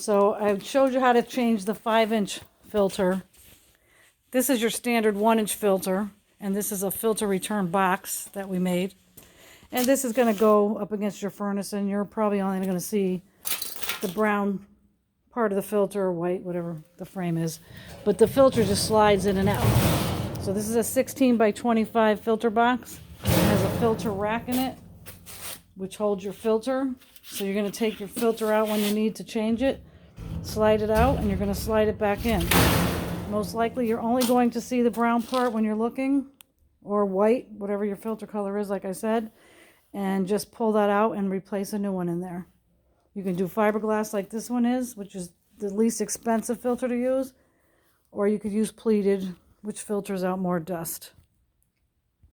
So I showed you how to change the 5-inch filter. This is your standard 1-inch filter, and this is a filter return box that we made. And this is going to go up against your furnace, and you're probably only going to see the brown part of the filter, or white, whatever the frame is. But the filter just slides in and out. So this is a 16 by 25 filter box. It has a filter rack in it, which holds your filter. So you're going to take your filter out when you need to change it, slide it out, and you're going to slide it back in. Most likely you're only going to see the brown part when you're looking, or white, whatever your filter color is, like I said, and just pull that out and replace a new one in there. You can do fiberglass like this one is, which is the least expensive filter to use, or you could use pleated, which filters out more dust.